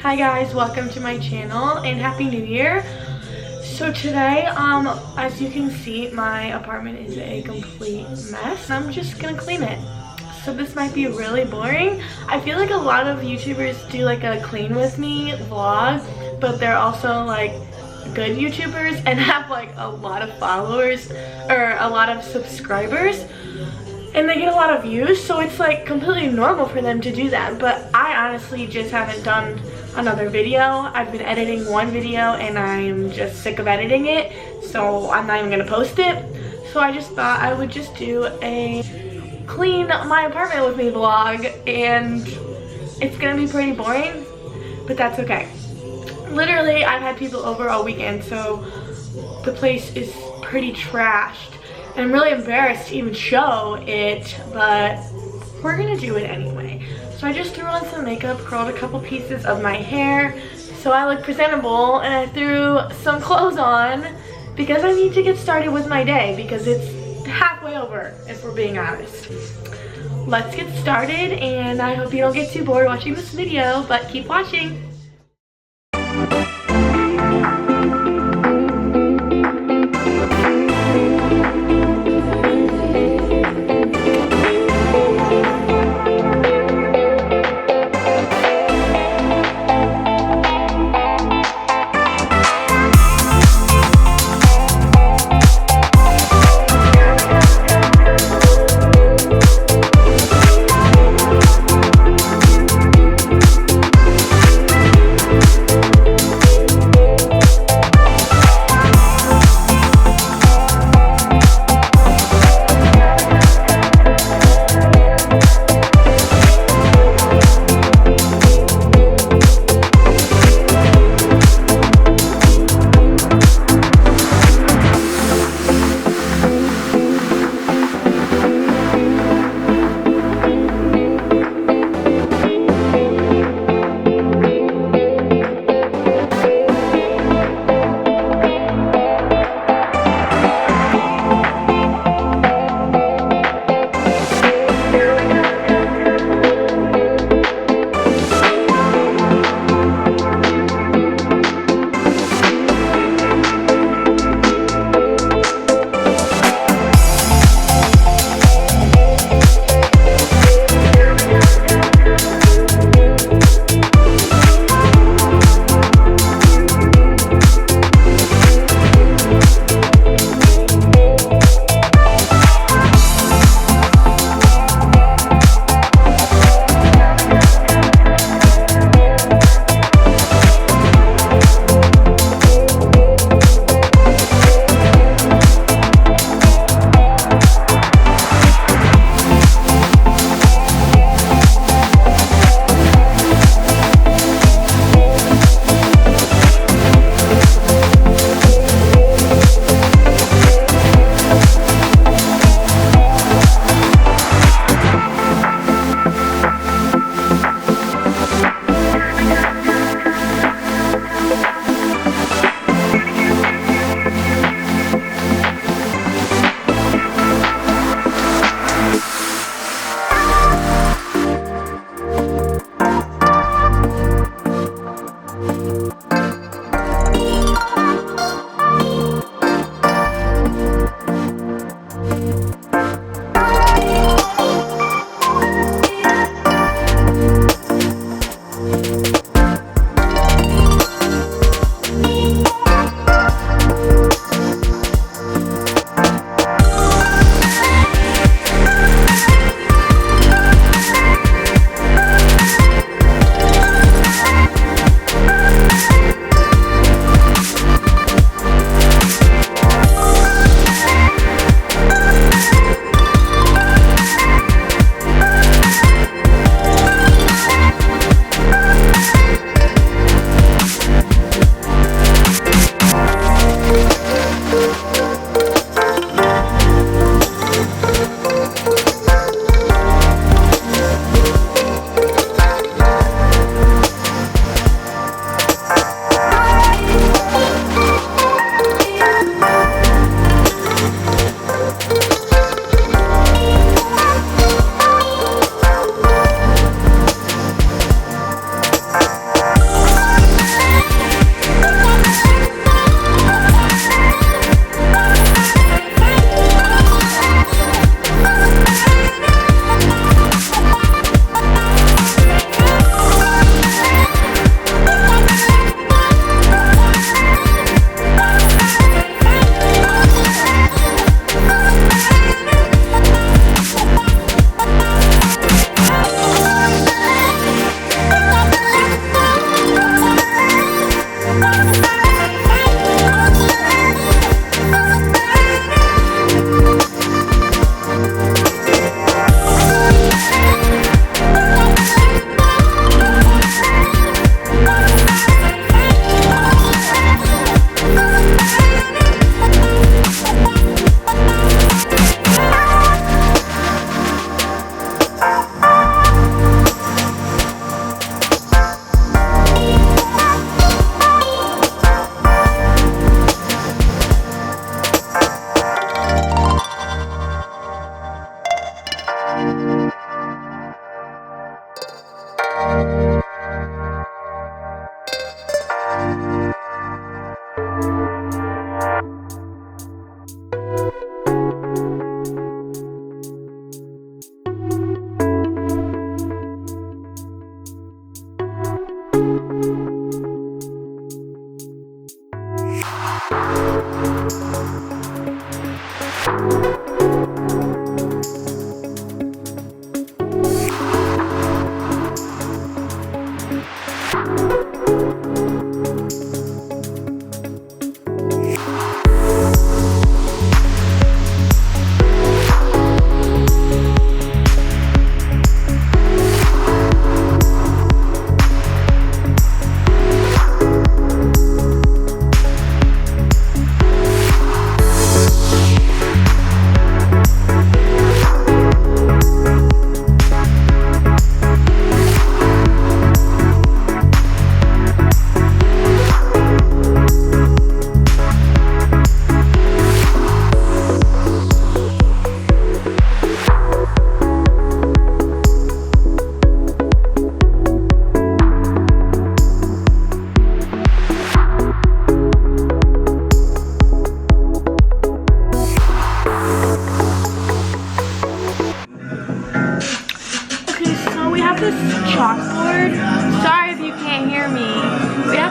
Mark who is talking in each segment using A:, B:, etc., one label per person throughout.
A: Hi guys, welcome to my channel and Happy New Year. So today, as you can see, my apartment is a complete mess. I'm just gonna clean it. So this might be really boring. I feel like a lot of YouTubers do like a clean with me vlog, but they're also like good YouTubers and have like a lot of followers or a lot of subscribers. And they get a lot of views, so it's like completely normal for them to do that. But I honestly just haven't done another video. I've been editing one video and I'm just sick of editing it, so I'm not even gonna post it. So I just thought I would just do a clean my apartment with me vlog, and it's gonna be pretty boring, but that's okay. Literally, I've had people over all weekend, so the place is pretty trashed. I'm really embarrassed to even show it, but we're gonna do it anyway. So I just threw on some makeup, curled a couple pieces of my hair so I look presentable, and I threw some clothes on because I need to get started with my day because it's halfway over, if we're being honest. Let's get started, and I hope you don't get too bored watching this video, but keep watching.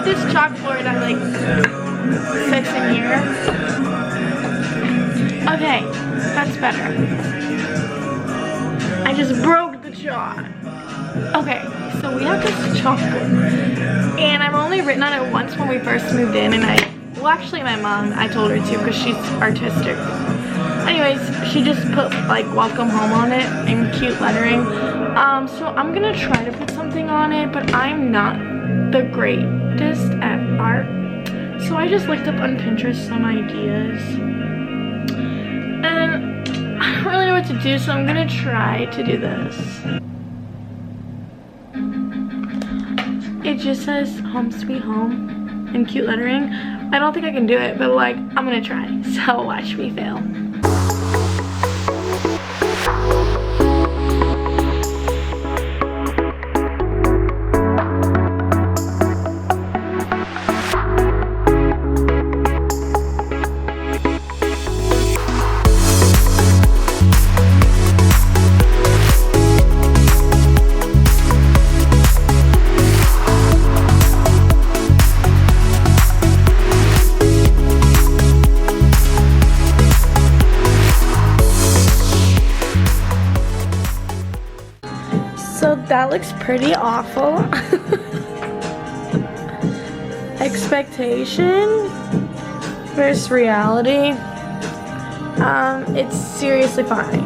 A: this chalkboard at like 6 in here. Okay, that's better. I just broke the chalk. Okay, so we have this chalkboard, and I've only written on it once when we first moved in, and well, actually my mom, I told her to because she's artistic. Anyways, she just put like welcome home on it in cute lettering. So I'm gonna try to put something on it, but I'm not the greatest at art. So I just looked up on Pinterest some ideas, and I don't really know what to do, so I'm gonna try to do this. It just says home sweet home in cute lettering. I don't think I can do it, but like, I'm gonna try, so watch me fail. So that looks pretty awful. Expectation versus reality. It's seriously fine.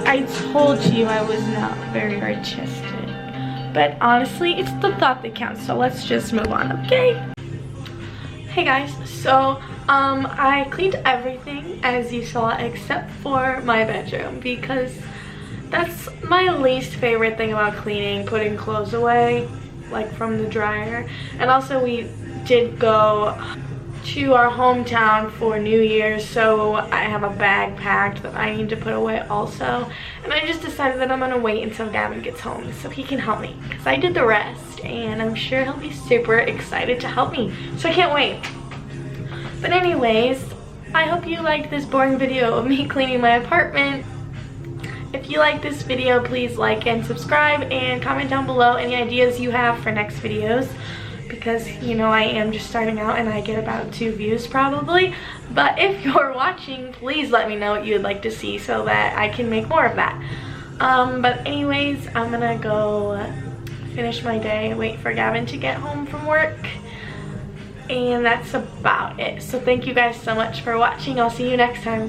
A: I told you I was not very artistic, but honestly, it's the thought that counts. So let's just move on, okay? Hey guys, so I cleaned everything as you saw except for my bedroom, because that's my least favorite thing about cleaning, putting clothes away, like from the dryer. And also we did go to our hometown for New Year's, so I have a bag packed that I need to put away also. And I just decided that I'm gonna wait until Gavin gets home so he can help me, because I did the rest and I'm sure he'll be super excited to help me. So I can't wait. But anyways, I hope you liked this boring video of me cleaning my apartment. If you like this video, please like and subscribe, and comment down below any ideas you have for next videos, because you know I am just starting out and I get about 2 views probably. But if you're watching, please let me know what you would like to see so that I can make more of that. But anyways, I'm gonna go finish my day, wait for Gavin to get home from work, and that's about it. So thank you guys so much for watching. I'll see you next time.